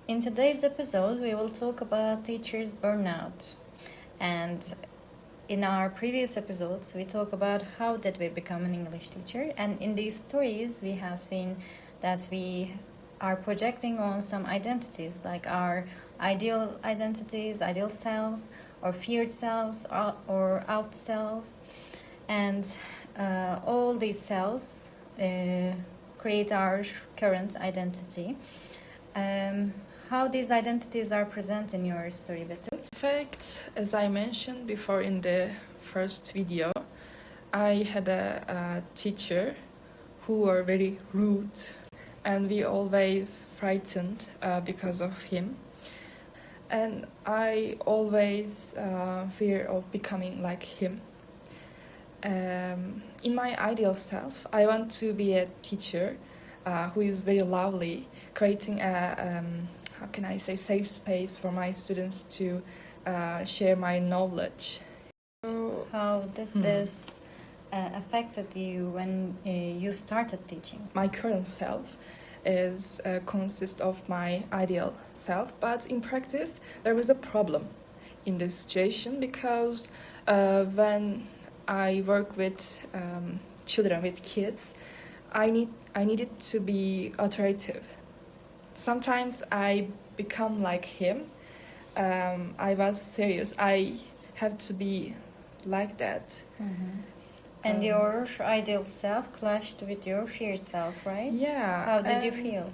In today's episode, we will talk about teachers' burnout. And in our previous episodes, we talk about how did we become an English teacher. And in these stories, we have seen that we are projecting on some identities, like our ideal identities, ideal selves, or feared selves, or out selves. And all these selves create our current identity. How these identities are present in your story, Betul? In fact, as I mentioned before in the first video, I had a teacher who were very rude, and we always frightened because of him. And I always fear of becoming like him. In my ideal self, I want to be a teacher who is very lovely, creating a how can I say, safe space for my students to share my knowledge. So how did this affected you when you started teaching? My current self is consists of my ideal self, but in practice there was a problem in this situation because when I work with children, with kids, I needed to be authoritative. Sometimes I become like him. I was serious. I have to be like that. Mm-hmm. And your ideal self clashed with your fear self, right? Yeah. How did you feel?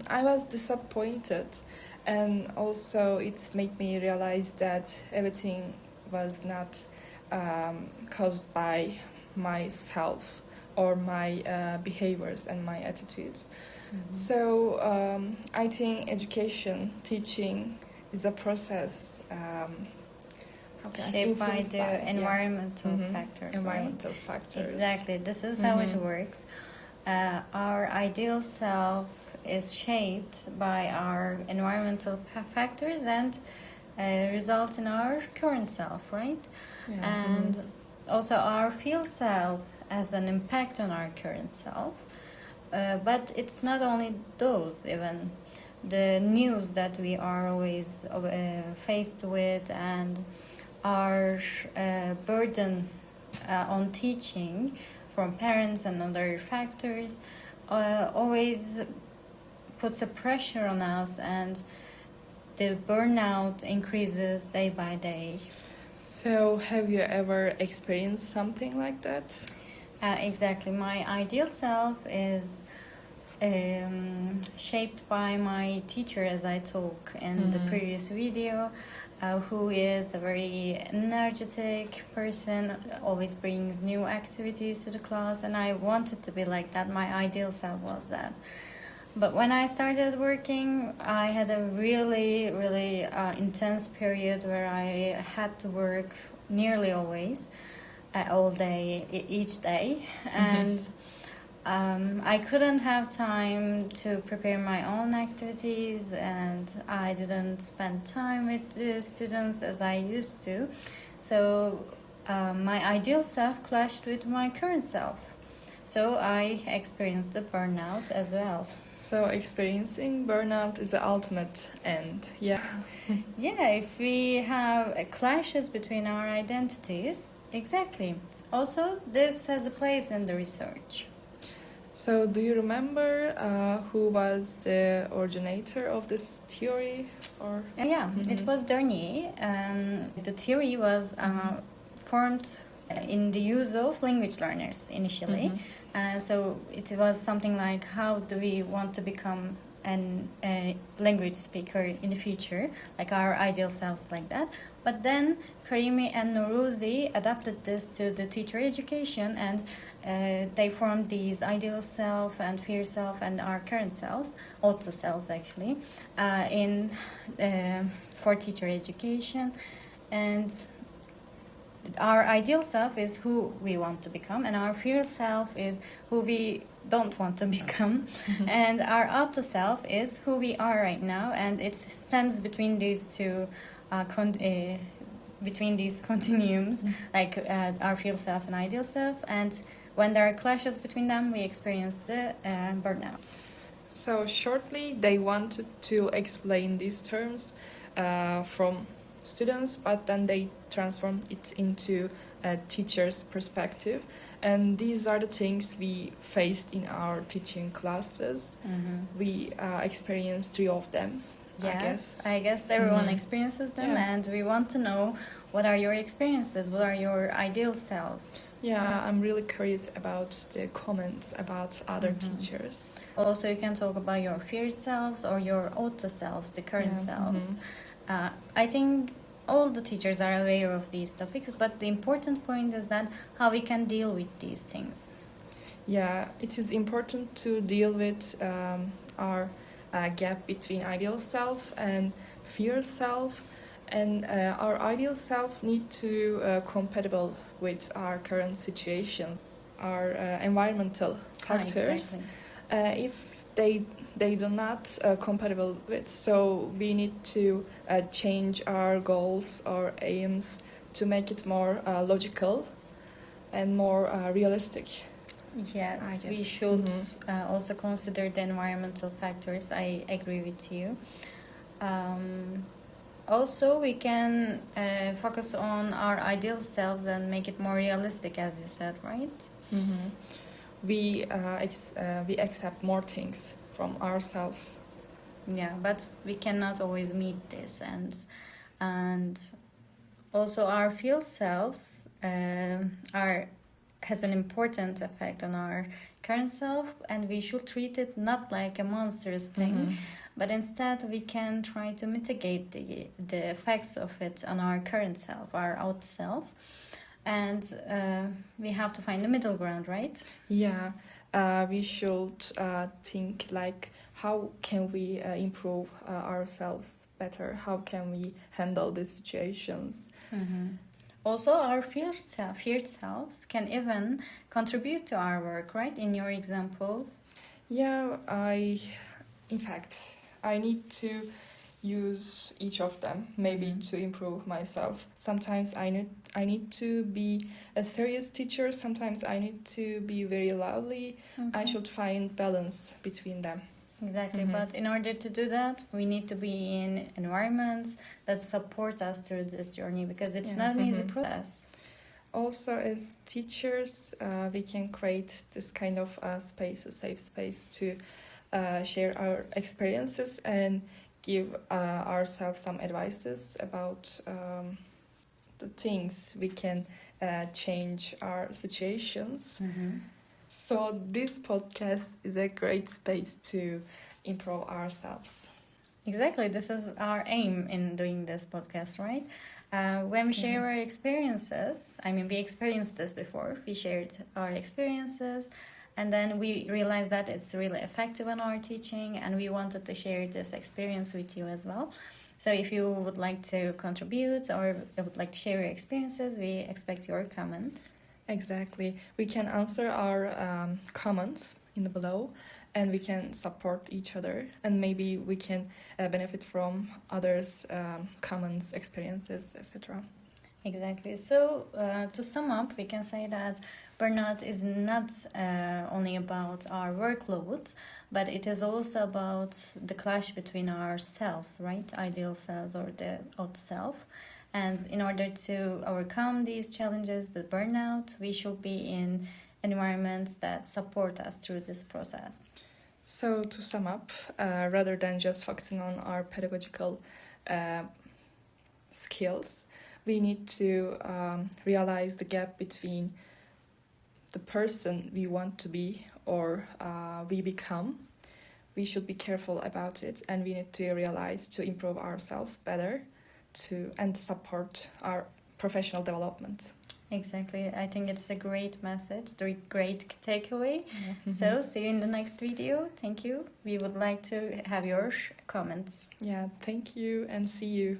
I was disappointed, and also it made me realize that everything was not caused by myself or my behaviors and my attitudes. Mm-hmm. So I think education, teaching is a process shaped by the environmental factors. Environmental right? factors. Exactly. This is how it works. Our ideal self is shaped by our environmental factors and results in our current self, right? Yeah. And also our field self has an impact on our current self. But it's not only those, even the news that we are always faced with and our burden on teaching from parents and other factors always puts a pressure on us, and the burnout increases day by day. So have you ever experienced something like that? Exactly. My ideal self is shaped by my teacher, as I talk in the previous video, who is a very energetic person, always brings new activities to the class, and I wanted to be like that. My ideal self was that. But when I started working, I had a really, really intense period where I had to work nearly always, all day, each day, and I couldn't have time to prepare my own activities, and I didn't spend time with the students as I used to. So my ideal self clashed with my current self. So I experienced the burnout as well. So experiencing burnout is the ultimate end. Yeah. Yeah, if we have clashes between our identities, exactly. Also, this has a place in the research. So do you remember who was the originator of this theory? Or yeah, it was Dörnyei. The theory was formed in the use of language learners initially. So it was something like, how do we want to become a language speaker in the future, like our ideal selves, like that. But then Karimi and Nurius adapted this to the teacher education, and they formed these ideal self and fear self and our current selves, auto selves actually, for teacher education. And our ideal self is who we want to become, and our fear self is who we don't want to become, and our auto self is who we are right now, and it stands between these two between these continuums, like our fear self and ideal self, and when there are clashes between them, we experience the burnout. So shortly, they wanted to explain these terms from students, but then they transformed it into a teacher's perspective. And these are the things we faced in our teaching classes. We experienced 3 of them, Yes, I guess everyone experiences them, and we want to know, what are your experiences? What are your ideal selves? Yeah, I'm really curious about the comments about other teachers. Also, you can talk about your feared selves or your outer selves, the current selves. I think all the teachers are aware of these topics, but the important point is that how we can deal with these things. Yeah, it is important to deal with our gap between ideal self and fear self, and our ideal self need to compatible with our current situations, our environmental factors. If they do not compatible with, so we need to change our goals or aims to make it more logical and more realistic. Yes, we should also consider the environmental factors. I agree with you. Also, we can focus on our ideal selves and make it more realistic, as you said, right? We accept more things from ourselves. Yeah, but we cannot always meet this, and also our field selves has an important effect on our current self, and we should treat it not like a monstrous thing, but instead we can try to mitigate the effects of it on our current self, our out self, and we have to find the middle ground, right? Yeah, we should think like, how can we improve ourselves better? How can we handle these situations? Also, our feared selves can even contribute to our work, right? In your example. Yeah, in fact, I need to use each of them maybe to improve myself. Sometimes I need to be a serious teacher. Sometimes I need to be very lovely. I should find balance between them. Exactly, but in order to do that, we need to be in environments that support us through this journey, because it's not an easy process. Also, as teachers, we can create this kind of space, a safe space to share our experiences and give ourselves some advices about the things we can change our situations. So this podcast is a great space to improve ourselves. Exactly, this is our aim in doing this podcast, right? When we share our experiences, I mean, we experienced this before, we shared our experiences, and then we realized that it's really effective in our teaching, and we wanted to share this experience with you as well. So if you would like to contribute or would like to share your experiences, we expect your comments. Exactly. We can answer our comments in the below, and we can support each other, and maybe we can benefit from others' comments, experiences, etc. Exactly. So to sum up, we can say that burnout is not only about our workload, but it is also about the clash between ourselves, right? Ideal selves or the odd self. And in order to overcome these challenges, the burnout, we should be in environments that support us through this process. So to sum up, rather than just focusing on our pedagogical skills, we need to realize the gap between the person we want to be or we become. We should be careful about it, and we need to realize to improve ourselves better and support our professional development. Exactly. I think it's a great message, a great takeaway. So see you in the next video. Thank you. We would like to have your comments. Yeah, thank you, and see you.